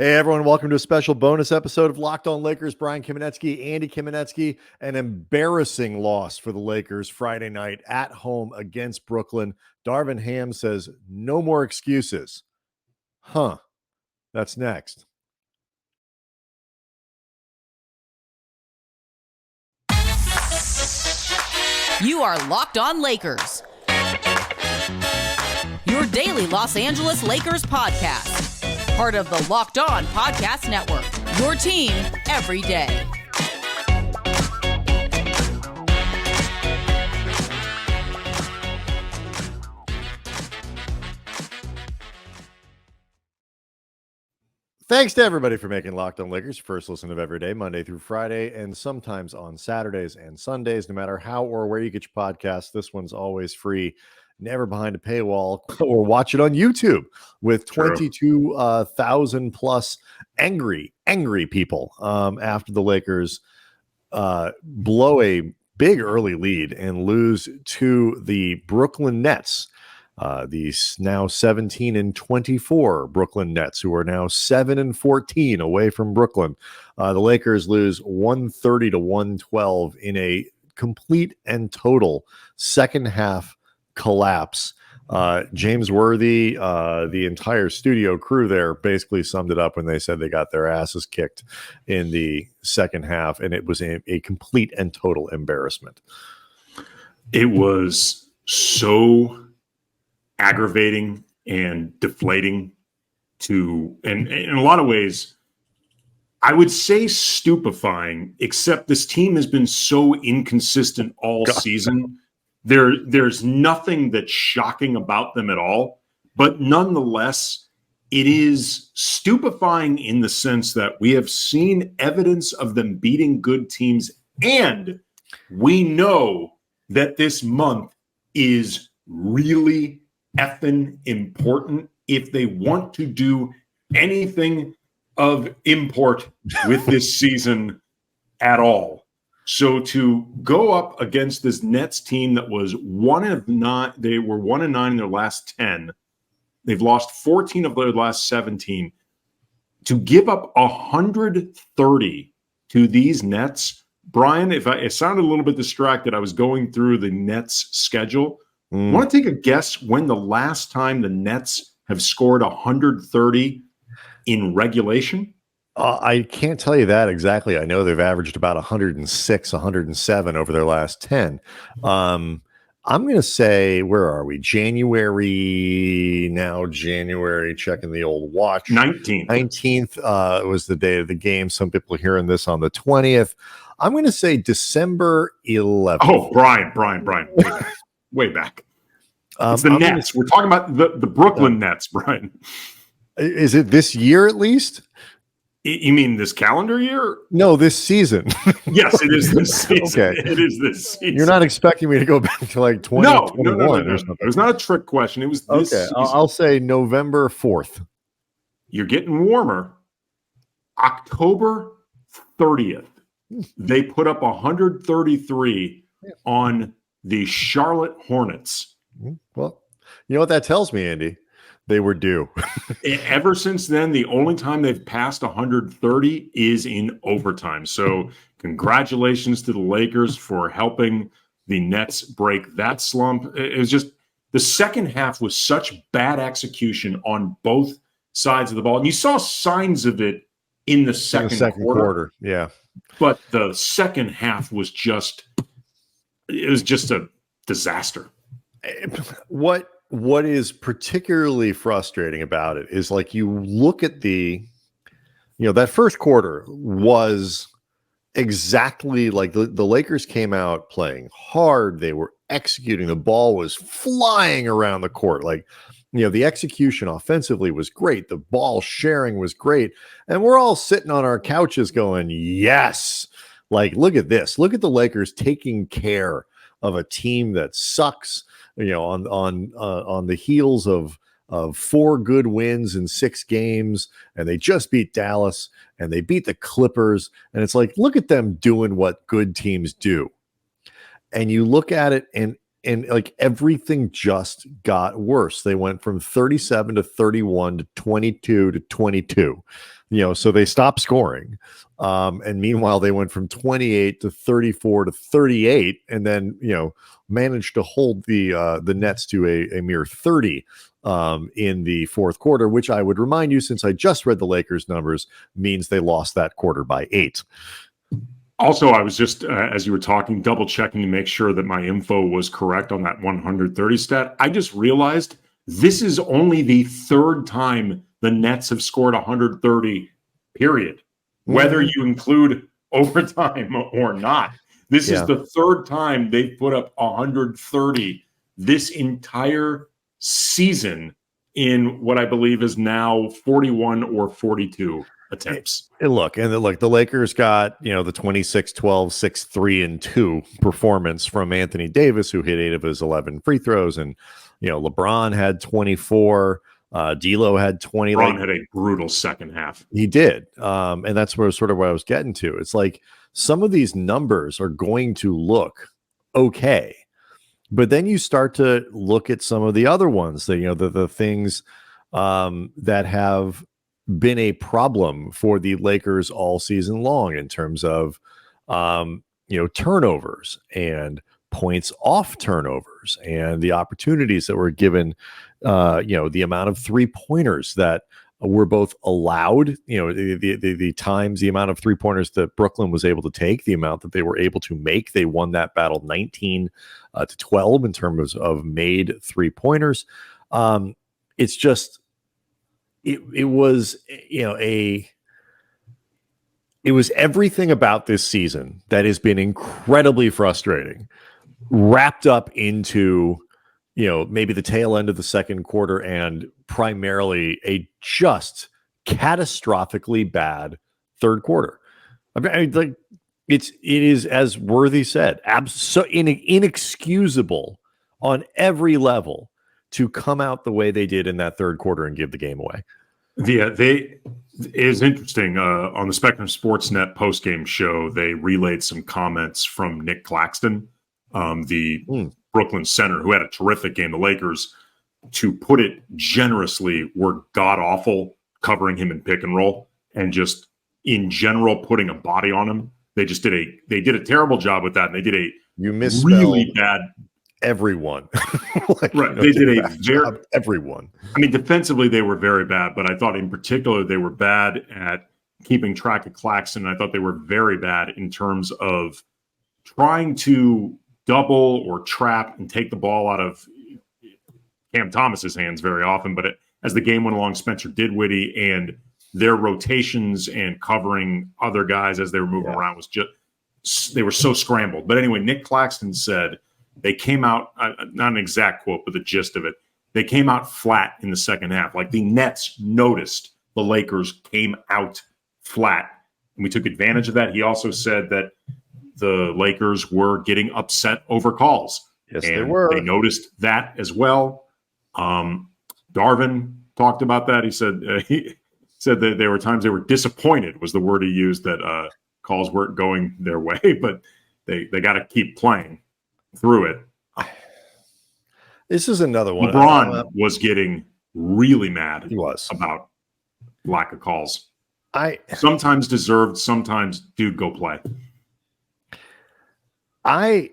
Hey everyone, welcome to a special bonus episode of Locked On Lakers. Brian Kamenetsky, Andy Kamenetsky. An embarrassing loss for the Lakers Friday night at home against Brooklyn. Darvin Ham says no more excuses. That's next. You are Locked On Lakers, your daily Los Angeles Lakers podcast. Part of the Locked On Podcast Network, your team every day. Thanks to everybody for making Locked On Lakers first listen of every day, Monday through Friday, and sometimes on Saturdays and Sundays. No matter how or where you get your podcast, this one's always free, never behind a paywall, or watch it on YouTube with 22,000 plus angry people after the Lakers blow a big early lead and lose to the Brooklyn Nets. These now 17-24 Brooklyn Nets, who are now 7-14 away from Brooklyn. The Lakers lose 130-112 in a complete and total second half collapse. James Worthy, the entire studio crew there basically summed it up when they said they got their asses kicked in the second half, and it was a complete and total embarrassment. It was so aggravating and deflating and in a lot of ways, I would say stupefying, except this team has been so inconsistent all season. There's nothing that's shocking about them at all, but nonetheless, it is stupefying in the sense that we have seen evidence of them beating good teams, and we know that this month is really effing important if they want to do anything of import with this season at all. So to go up against this Nets team that was 1-9, they were 1-9 in their last 10. They've lost 14 of their last 17. To give up 130 to these Nets, Brian, it sounded a little bit distracted. I was going through the Nets schedule. Want to take a guess when the last time the Nets have scored 130 in regulation? I can't tell you that exactly. I know they've averaged about 106, 107 over their last 10. I'm going to say, where are we? January, checking the old watch. 19th was the day of the game. Some people are hearing this on the 20th. I'm going to say December 11th. Oh, Brian. Way back. It's the Nets. We're talking about the Brooklyn Nets, Brian. Is it this year at least? You mean this calendar year? No, this season. Yes, it is this season. Okay. It is this season. You're not expecting me to go back to like 2021 no. or something. It was not a trick question. It was this season. I'll say November 4th. You're getting warmer. October 30th, they put up 133 on the Charlotte Hornets. Well, you know what that tells me, Andy? They were due. Ever since then, the only time they've passed 130 is in overtime. So congratulations to the Lakers for helping the Nets break that slump. It was just the second half was such bad execution on both sides of the ball. And you saw signs of it in the second quarter. Yeah. But the second half was just a disaster. What is particularly frustrating about it is, like, you look at that first quarter was exactly like the Lakers came out playing hard. They were executing. The ball was flying around the court. Like, the execution offensively was great. The ball sharing was great. And we're all sitting on our couches going, yes, like, look at this. Look at the Lakers taking care of a team that sucks, on the heels of 4 good wins in 6 games, and they just beat Dallas and they beat the Clippers. And it's like, look at them doing what good teams do. And you look at it and like everything just got worse. They went from 37 to 31 to 22 to 22. So they stopped scoring. And meanwhile, they went from 28 to 34 to 38, and then, managed to hold the Nets to a mere 30 in the fourth quarter, which I would remind you, since I just read the Lakers numbers, means they lost that quarter by 8. Also, I was just, as you were talking, double checking to make sure that my info was correct on that 130 stat. I just realized this is only the third time the Nets have scored 130, period. Whether you include overtime or not. This is the third time they've put up 130 this entire season in what I believe is now 41 or 42 attempts. And look, the Lakers got, the 26-12, 6-3-2 performance from Anthony Davis, who hit 8 of his 11 free throws. And, LeBron had 24. D'Lo had 20. LeBron had a brutal second half. He did. And that's where sort of what I was getting to. It's like some of these numbers are going to look okay, but then you start to look at some of the other ones that, the things that have been a problem for the Lakers all season long in terms of, turnovers and points off turnovers and the opportunities that were given, the amount of 3-pointers that were both allowed, the times, the amount of 3-pointers that Brooklyn was able to take, the amount that they were able to make. They won that battle 19 to 12 in terms of made 3-pointers. It's just, it was, it was everything about this season that has been incredibly frustrating, wrapped up into, maybe the tail end of the second quarter and primarily a just catastrophically bad third quarter. I mean, it is, as Worthy said, inexcusable on every level to come out the way they did in that third quarter and give the game away. Yeah, it is interesting. On the Spectrum Sportsnet postgame show, they relayed some comments from Nick Claxton, the Brooklyn center, who had a terrific game. The Lakers, to put it generously, were god-awful covering him in pick and roll and just, in general, putting a body on him. They did a terrible job with that, and they did a really bad everyone. Right. They did a very everyone. I mean, defensively they were very bad, but I thought in particular they were bad at keeping track of Claxton. I thought they were very bad in terms of trying to double or trap and take the ball out of Cam Thomas's hands very often. But as the game went along, Spencer Dinwiddie and their rotations and covering other guys as they were moving around was just, they were so scrambled. But anyway, Nick Claxton said they came out, not an exact quote, but the gist of it, they came out flat in the second half. Like the Nets noticed the Lakers came out flat, and we took advantage of that. He also said that the Lakers were getting upset over calls. Yes, and they were. They noticed that as well. Darvin talked about that. He said that there were times they were disappointed, was the word he used, that calls weren't going their way, but they got to keep playing through it. This is another one. LeBron was getting really mad. He was about lack of calls. Sometimes deserved, sometimes dude, go play. I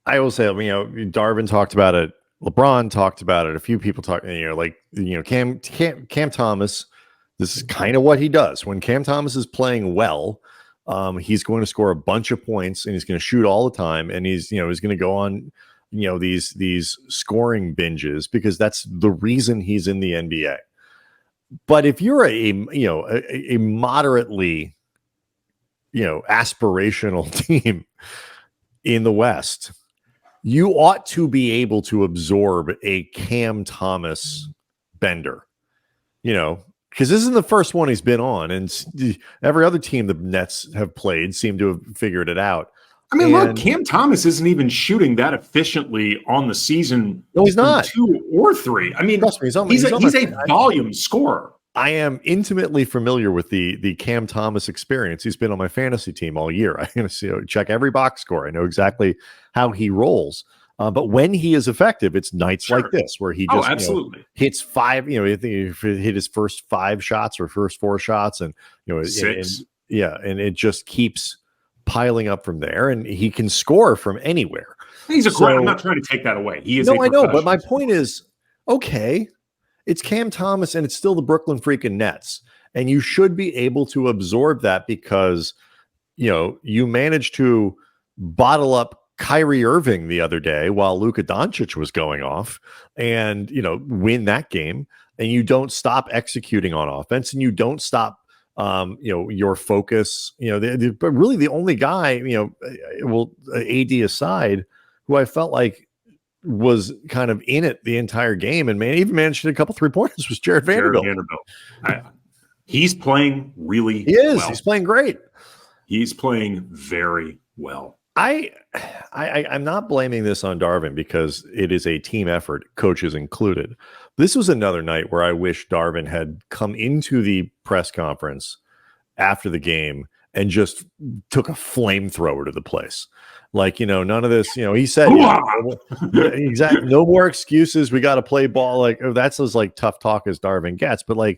will say, Darvin talked about it. LeBron talked about it. A few people talked. Cam Thomas. This is kind of what he does when Cam Thomas is playing well. He's going to score a bunch of points and he's going to shoot all the time. And he's going to go on, these scoring binges because that's the reason he's in the NBA. But if you're a moderately, aspirational team in the West, you ought to be able to absorb a Cam Thomas bender, because this isn't the first one he's been on, and every other team the Nets have played seemed to have figured it out. I mean, look, Cam Thomas isn't even shooting that efficiently on the season. No, he's not. 2 or 3. I mean, trust me, he's a volume scorer. I am intimately familiar with the Cam Thomas experience. He's been on my fantasy team all year. I check every box score. I know exactly how he rolls. But when he is effective, it's nights like this where he just absolutely hits 5. I think he hit his first 5 shots or first 4 shots, and 6. And it just keeps piling up from there, and he can score from anywhere. He's a great. I'm not trying to take that away. He is. No, I know, but my point is, okay, it's Cam Thomas, and it's still the Brooklyn freaking Nets, and you should be able to absorb that because you managed to bottle up Kyrie Irving the other day while Luka Doncic was going off, and win that game, and you don't stop executing on offense, and you don't stop your focus. But really the only guy, AD aside, who I felt like was kind of in it the entire game and even managed to hit a couple 3-pointers was Jared Vanderbilt. He's playing really well. He's playing great. He's playing very well. I'm not blaming this on Darvin because it is a team effort, coaches included. This was another night where I wish Darvin had come into the press conference after the game and just took a flamethrower to the place. Like, none of this, he said, exactly, no more excuses. We got to play ball. Like, that's as tough talk as Darvin gets. But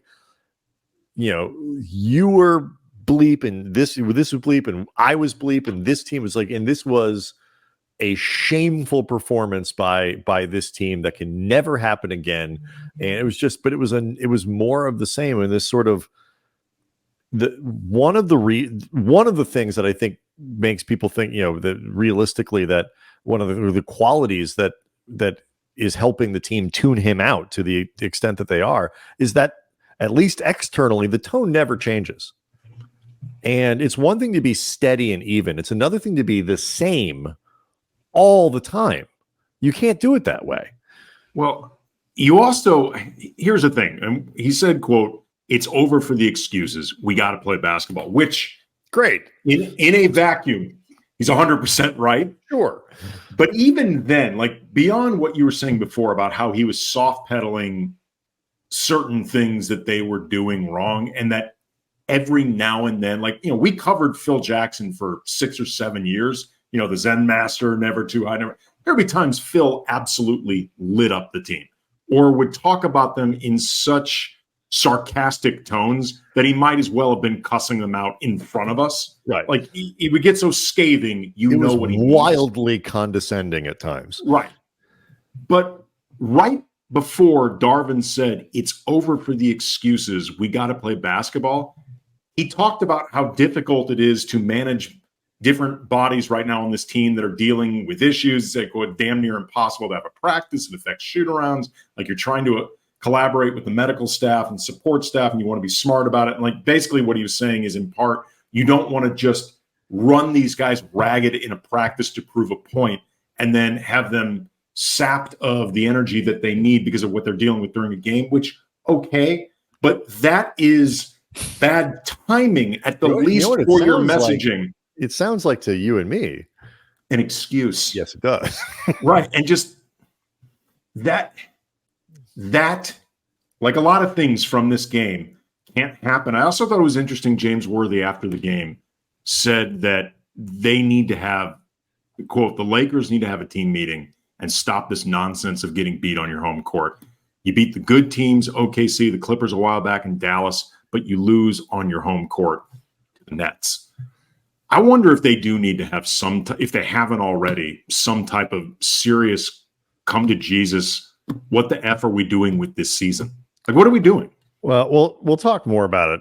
you were bleep and this was bleep and I was bleep and this team was and this was a shameful performance by this team that can never happen again. And it was just, but it was more of the same. And this sort of one of the things that I think makes people think, that realistically that one of the qualities that is helping the team tune him out to the extent that they are is that at least externally, the tone never changes. And it's one thing to be steady and even. It's another thing to be the same all the time. You can't do it that way. Well, you also, here's the thing. And he said, quote, "It's over for the excuses. We got to play basketball," which great in a vacuum, he's 100% right. Sure. But even then, beyond what you were saying before about how he was soft pedaling certain things that they were doing wrong, and that every now and then, we covered Phil Jackson for 6 or 7 years, the Zen master, never too high. There'd be times Phil absolutely lit up the team or would talk about them in such sarcastic tones that he might as well have been cussing them out in front of us. Right. He would get so scathing, what he wildly means. Condescending at times. Right. But right before Darvin said, "It's over for the excuses. We got to play basketball," he talked about how difficult it is to manage different bodies right now on this team that are dealing with issues. It's damn near impossible to have a practice. It affects shoot-arounds. You're trying to collaborate with the medical staff and support staff, and you want to be smart about it. And basically what he was saying is, in part, you don't want to just run these guys ragged in a practice to prove a point and then have them sapped of the energy that they need because of what they're dealing with during a game, which, okay, but that is bad timing at the least for your messaging. It sounds like to you and me an excuse. Yes, it does. Right. And just that, like a lot of things from this game, can't happen. I also thought it was interesting. James Worthy, after the game, said that they need to have, quote, "the Lakers need to have a team meeting and stop this nonsense of getting beat on your home court. You beat the good teams, OKC, the Clippers a while back in Dallas, but you lose on your home court to the Nets." I wonder if they do need to have if they haven't already, some type of serious come to Jesus. What the F are we doing with this season? What are we doing? Well, we'll talk more about it.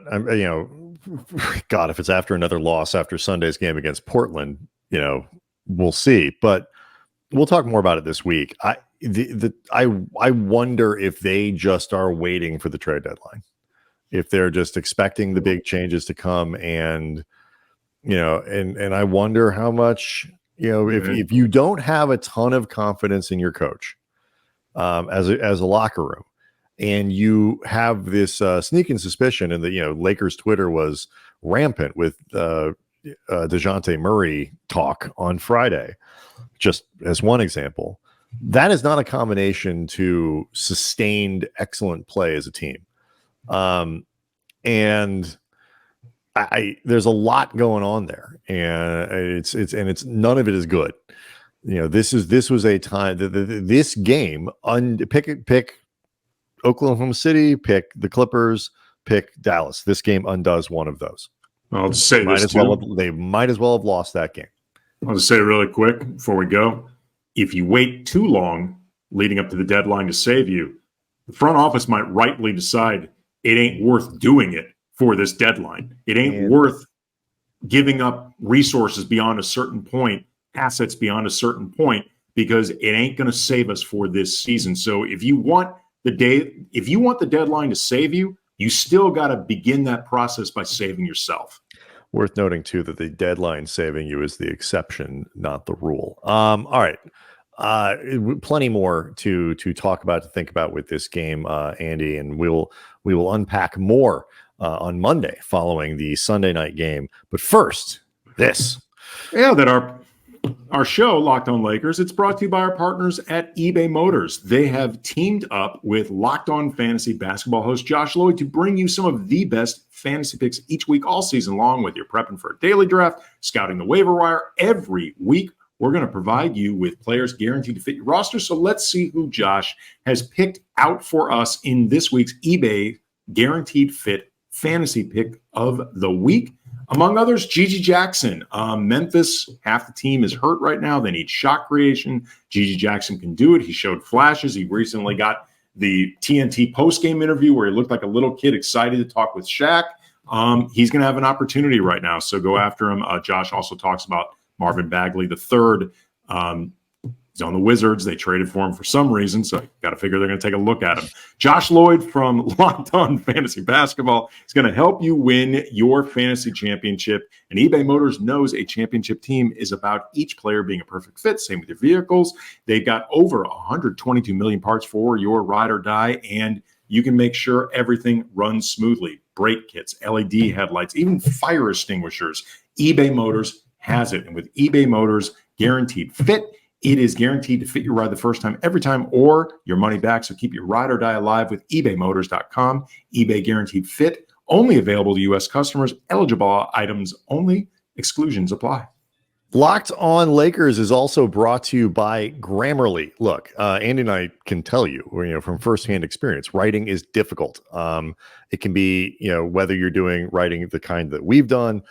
God, if it's after another loss after Sunday's game against Portland, we'll see. But we'll talk more about it this week. I wonder if they just are waiting for the trade deadline, if they're just expecting the big changes to come, and and I wonder how much if you don't have a ton of confidence in your coach as a locker room, and you have this sneaking suspicion, and the Lakers Twitter was rampant with DeJounte Murray talk on Friday, just as one example. That is not a combination to sustained excellent play as a team. And there's a lot going on there, and it's none of it is good. This was a time this game pick Oklahoma City, pick the Clippers, pick Dallas. This game undoes one of those. I'll just say they might as well have lost that game. I'll just say really quick before we go. If you wait too long leading up to the deadline to save you, the front office might rightly decide it ain't worth doing it for this deadline. It ain't worth giving up resources beyond a certain point, assets beyond a certain point, because it ain't going to save us for this season. So if you want the deadline to save you, you still got to begin that process by saving yourself. Worth noting, too, that the deadline saving you is the exception, not the rule. All right. Plenty more to talk about, to think about with this game, Andy, and we will unpack more on Monday following the Sunday night game. But first, this. Yeah, that our show, Locked On Lakers, it's brought to you by our partners at eBay Motors. They have teamed up with Locked On Fantasy Basketball host Josh Lloyd to bring you some of the best fantasy picks each week, all season long, whether you're prepping for a daily draft, scouting the waiver wire. Every week, we're going to provide you with players guaranteed to fit your roster. So let's see who Josh has picked out for us in this week's eBay Guaranteed Fit Fantasy Pick of the Week. Among others, Gigi Jackson. Memphis, half the team is hurt right now. They need shot creation. Gigi Jackson can do it. He showed flashes. He recently got the TNT postgame interview where he looked like a little kid excited to talk with Shaq. He's going to have an opportunity right now, so go after him. Josh also talks about Marvin Bagley III. He's on the Wizards. They traded for him for some reason, so I got to figure they're going to take a look at him. Josh Lloyd from Locked On Fantasy Basketball is going to help you win your fantasy championship. And eBay Motors knows a championship team is about each player being a perfect fit. Same with your vehicles. They've got over 122 million parts for your ride or die, and you can make sure everything runs smoothly. Brake kits, LED headlights, even fire extinguishers. eBay Motors has it. And with eBay Motors Guaranteed Fit, it is guaranteed to fit your ride the first time, every time, or your money back. So keep your ride or die alive with ebaymotors.com. eBay Guaranteed Fit, only available to U.S. customers. Eligible items only. Exclusions apply. Locked On Lakers is also brought to you by Grammarly. Look, Andy and I can tell you, from firsthand experience, writing is difficult. It can be, whether you're doing writing the kind that we've done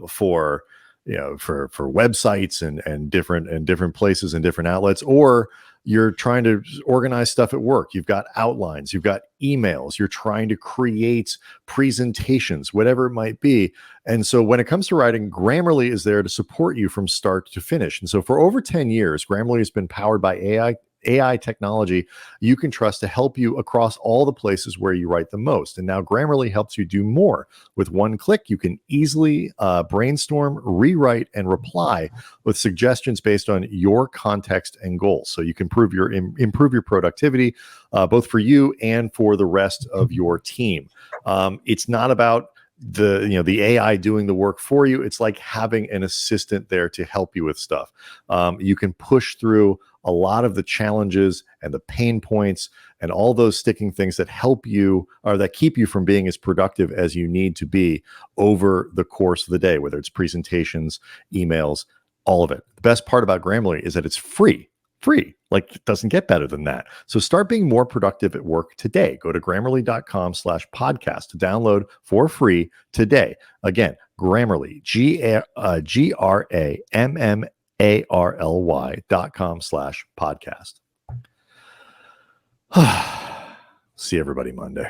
for websites and different places and different outlets, or you're trying to organize stuff at work. You've got outlines, you've got emails, you're trying to create presentations, whatever it might be. And so when it comes to writing, Grammarly is there to support you from start to finish. And so for over 10 years, Grammarly has been powered by AI technology you can trust to help you across all the places where you write the most. And now Grammarly helps you do more. With one click, you can easily brainstorm, rewrite, and reply with suggestions based on your context and goals. So you can improve your productivity, both for you and for the rest of your team. It's not about the AI doing the work for you. It's like having an assistant there to help you with stuff. You can push through a lot of the challenges and the pain points and all those sticking things that help you or that keep you from being as productive as you need to be over the course of the day, whether it's presentations, emails, all of it. The best part about Grammarly is that it's free. Like, it doesn't get better than that. So start being more productive at work today. Go to Grammarly.com/podcast to download for free today. Again, Grammarly, GRAMMARLY.com/podcast. See everybody Monday.